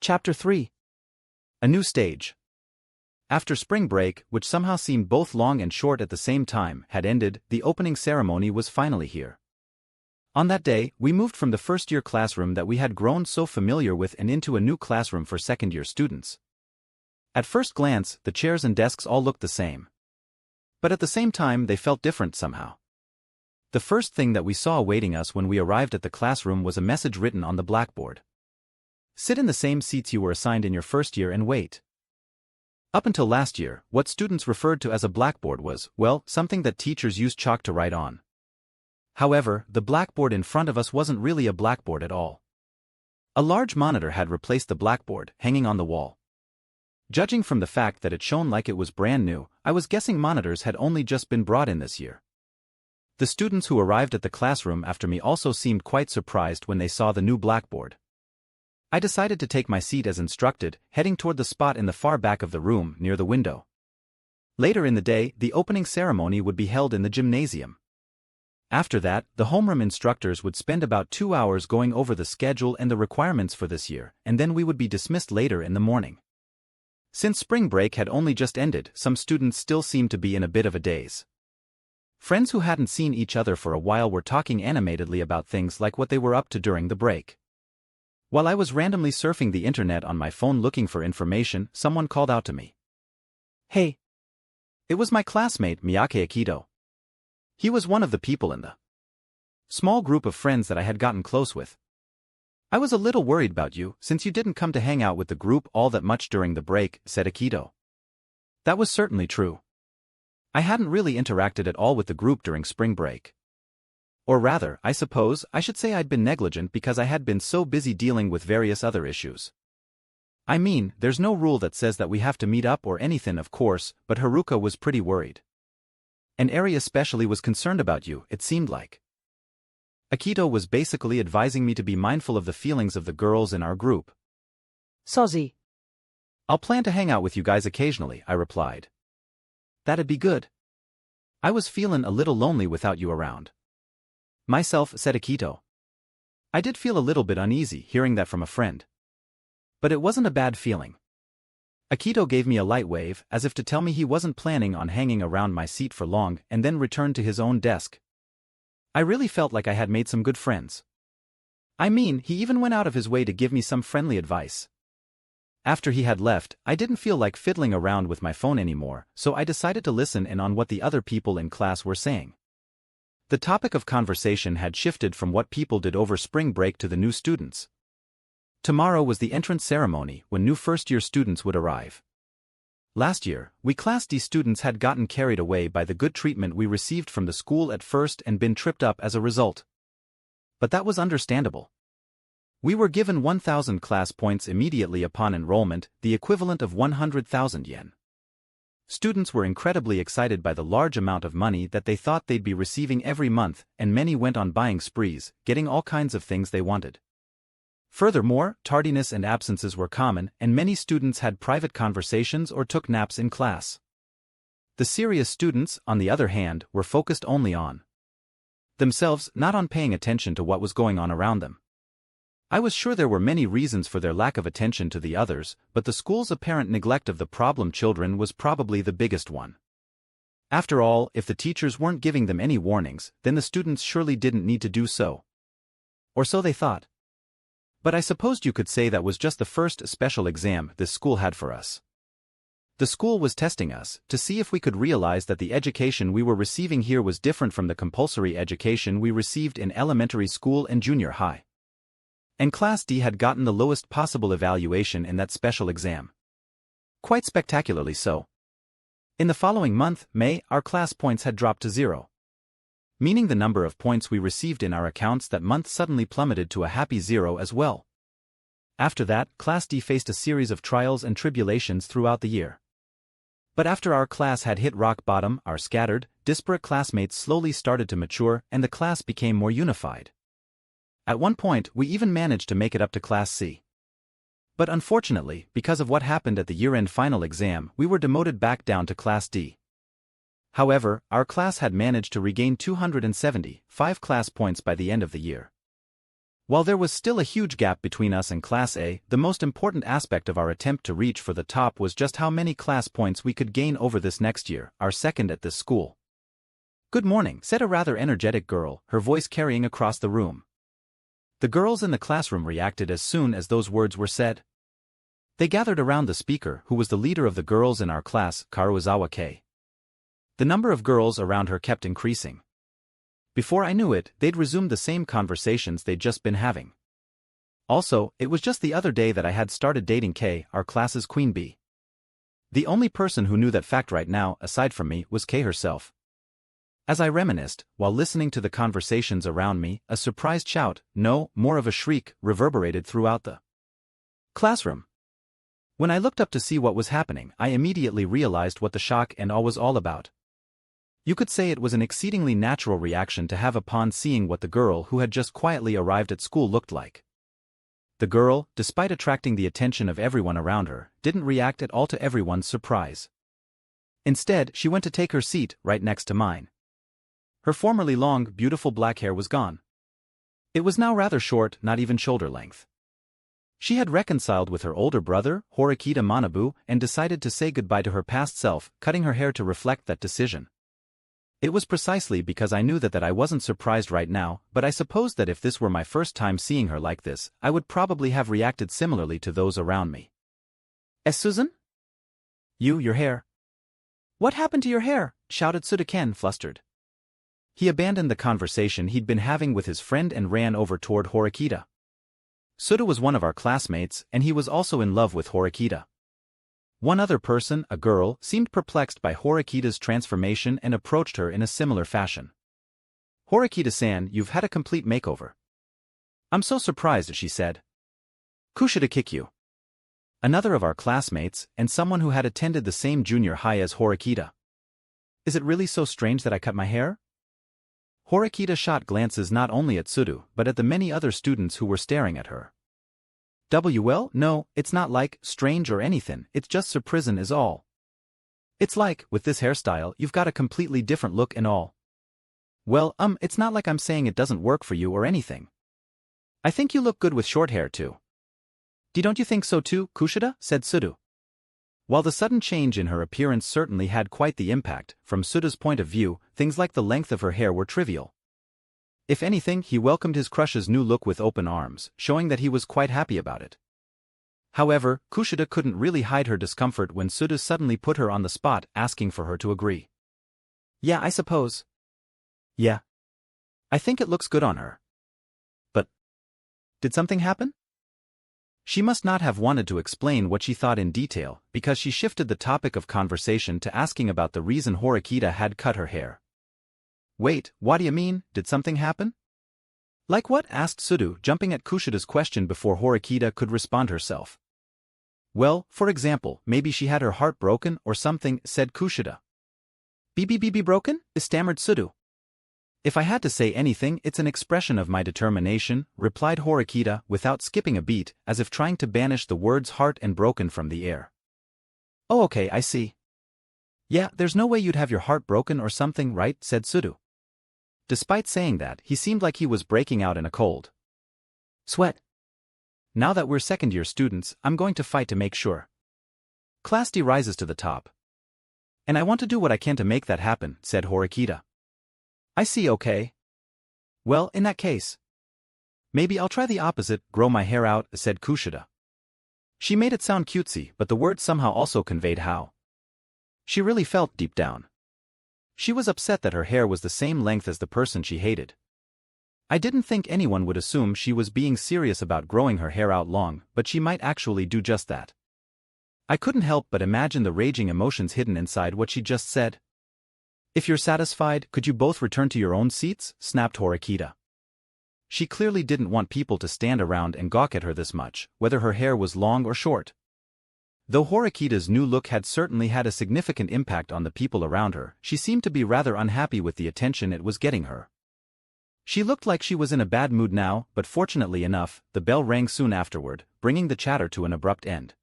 Chapter 3. A New Stage. After spring break, which somehow seemed both long and short at the same time, had ended, the opening ceremony was finally here. On that day, we moved from the first-year classroom that we had grown so familiar with and into a new classroom for second-year students. At first glance, the chairs and desks all looked the same. But at the same time they felt different somehow. The first thing that we saw awaiting us when we arrived at the classroom was a message written on the blackboard. Sit in the same seats you were assigned in your first year and wait. Up until last year, what students referred to as a blackboard was, well, something that teachers used chalk to write on. However, the blackboard in front of us wasn't really a blackboard at all. A large monitor had replaced the blackboard, hanging on the wall. Judging from the fact that it shone like it was brand new, I was guessing monitors had only just been brought in this year. The students who arrived at the classroom after me also seemed quite surprised when they saw the new blackboard. I decided to take my seat as instructed, heading toward the spot in the far back of the room near the window. Later in the day, the opening ceremony would be held in the gymnasium. After that, the homeroom instructors would spend about 2 hours going over the schedule and the requirements for this year, and then we would be dismissed later in the morning. Since spring break had only just ended, some students still seemed to be in a bit of a daze. Friends who hadn't seen each other for a while were talking animatedly about things like what they were up to during the break. While I was randomly surfing the internet on my phone looking for information, someone called out to me. "Hey!" It was my classmate Miyake Akito. He was one of the people in the small group of friends that I had gotten close with. "I was a little worried about you, since you didn't come to hang out with the group all that much during the break," said Akito. That was certainly true. I hadn't really interacted at all with the group during spring break. Or rather, I suppose I should say I'd been negligent because I had been so busy dealing with various other issues. I mean, there's no rule that says that we have to meet up or anything, of course, but Haruka was pretty worried. And Eri especially was concerned about you, it seemed like. Akito was basically advising me to be mindful of the feelings of the girls in our group. "Sozi. I'll plan to hang out with you guys occasionally," I replied. "That'd be good. I was feeling a little lonely without you around." "Myself," said Akito. I did feel a little bit uneasy hearing that from a friend. But it wasn't a bad feeling. Akito gave me a light wave, as if to tell me he wasn't planning on hanging around my seat for long, and then returned to his own desk. I really felt like I had made some good friends. I mean, he even went out of his way to give me some friendly advice. After he had left, I didn't feel like fiddling around with my phone anymore, so I decided to listen in on what the other people in class were saying. The topic of conversation had shifted from what people did over spring break to the new students. Tomorrow was the entrance ceremony when new first-year students would arrive. Last year, we Class D students had gotten carried away by the good treatment we received from the school at first and been tripped up as a result. But that was understandable. We were given 1,000 class points immediately upon enrollment, the equivalent of 100,000 yen. Students were incredibly excited by the large amount of money that they thought they'd be receiving every month, and many went on buying sprees, getting all kinds of things they wanted. Furthermore, tardiness and absences were common, and many students had private conversations or took naps in class. The serious students, on the other hand, were focused only on themselves, not on paying attention to what was going on around them. I was sure there were many reasons for their lack of attention to the others, but the school's apparent neglect of the problem children was probably the biggest one. After all, if the teachers weren't giving them any warnings, then the students surely didn't need to do so. Or so they thought. But I supposed you could say that was just the first special exam this school had for us. The school was testing us, to see if we could realize that the education we were receiving here was different from the compulsory education we received in elementary school and junior high. And Class D had gotten the lowest possible evaluation in that special exam. Quite spectacularly so. In the following month, May, our class points had dropped to 0. Meaning the number of points we received in our accounts that month suddenly plummeted to a happy 0 as well. After that, Class D faced a series of trials and tribulations throughout the year. But after our class had hit rock bottom, our scattered, disparate classmates slowly started to mature and the class became more unified. At one point, we even managed to make it up to Class C. But unfortunately, because of what happened at the year-end final exam, we were demoted back down to Class D. However, our class had managed to regain 275 class points by the end of the year. While there was still a huge gap between us and Class A, the most important aspect of our attempt to reach for the top was just how many class points we could gain over this next year, our second at this school. "Good morning," said a rather energetic girl, her voice carrying across the room. The girls in the classroom reacted as soon as those words were said. They gathered around the speaker, who was the leader of the girls in our class, Karuizawakei. The number of girls around her kept increasing. Before I knew it, they'd resumed the same conversations they'd just been having. Also, it was just the other day that I had started dating Kei, our class's queen bee. The only person who knew that fact right now, aside from me, was Kei herself. As I reminisced, while listening to the conversations around me, a surprised shout, no, more of a shriek, reverberated throughout the classroom. When I looked up to see what was happening, I immediately realized what the shock and awe was all about. You could say it was an exceedingly natural reaction to have upon seeing what the girl who had just quietly arrived at school looked like. The girl, despite attracting the attention of everyone around her, didn't react at all to everyone's surprise. Instead, she went to take her seat right next to mine. Her formerly long, beautiful black hair was gone. It was now rather short, not even shoulder length. She had reconciled with her older brother, Horikita Manabu, and decided to say goodbye to her past self, cutting her hair to reflect that decision. It was precisely because I knew that I wasn't surprised right now, but I supposed that if this were my first time seeing her like this, I would probably have reacted similarly to those around me. "Susan? Your hair. What happened to your hair?" shouted Suda-ken, flustered. He abandoned the conversation he'd been having with his friend and ran over toward Horikita. Suda was one of our classmates, and he was also in love with Horikita. One other person, a girl, seemed perplexed by Horikita's transformation and approached her in a similar fashion. "Horikita-san, you've had a complete makeover." "I'm so surprised," she said. "Kushida kick you." Another of our classmates, and someone who had attended the same junior high as Horikita. "Is it really so strange that I cut my hair?" Horikita shot glances not only at Sudu, but at the many other students who were staring at her. "Well, no, it's not like strange or anything, it's just surprisin' is all. It's like, with this hairstyle, you've got a completely different look and all." "Well, it's not like I'm saying it doesn't work for you or anything. I think you look good with short hair too." Don't you think so too, Kushida?" said Sudu. While the sudden change in her appearance certainly had quite the impact, from Suda's point of view, things like the length of her hair were trivial. If anything, he welcomed his crush's new look with open arms, showing that he was quite happy about it. However, Kushida couldn't really hide her discomfort when Suda suddenly put her on the spot, asking for her to agree. "Yeah, I suppose. Yeah. I think it looks good on her. But did something happen?" She must not have wanted to explain what she thought in detail, because she shifted the topic of conversation to asking about the reason Horikita had cut her hair. "Wait, what do you mean, did something happen?" "Like what?" asked Sudu, jumping at Kushida's question before Horikita could respond herself. "Well, for example, maybe she had her heart broken or something," said Kushida. "Be broken?" stammered Sudu. "If I had to say anything, it's an expression of my determination," replied Horikita without skipping a beat, as if trying to banish the words heart and broken from the air. "Oh, okay, I see. Yeah, there's no way you'd have your heart broken or something, right?" said Sudu. Despite saying that, he seemed like he was breaking out in a cold sweat. "Now that we're second-year students, I'm going to fight to make sure Class D rises to the top. And I want to do what I can to make that happen," said Horikita. "I see, okay. Well, in that case, maybe I'll try the opposite, grow my hair out," said Kushida. She made it sound cutesy, but the words somehow also conveyed how she really felt deep down. She was upset that her hair was the same length as the person she hated. I didn't think anyone would assume she was being serious about growing her hair out long, but she might actually do just that. I couldn't help but imagine the raging emotions hidden inside what she just said. "If you're satisfied, could you both return to your own seats?" snapped Horikita. She clearly didn't want people to stand around and gawk at her this much, whether her hair was long or short. Though Horikita's new look had certainly had a significant impact on the people around her, she seemed to be rather unhappy with the attention it was getting her. She looked like she was in a bad mood now, but fortunately enough, the bell rang soon afterward, bringing the chatter to an abrupt end.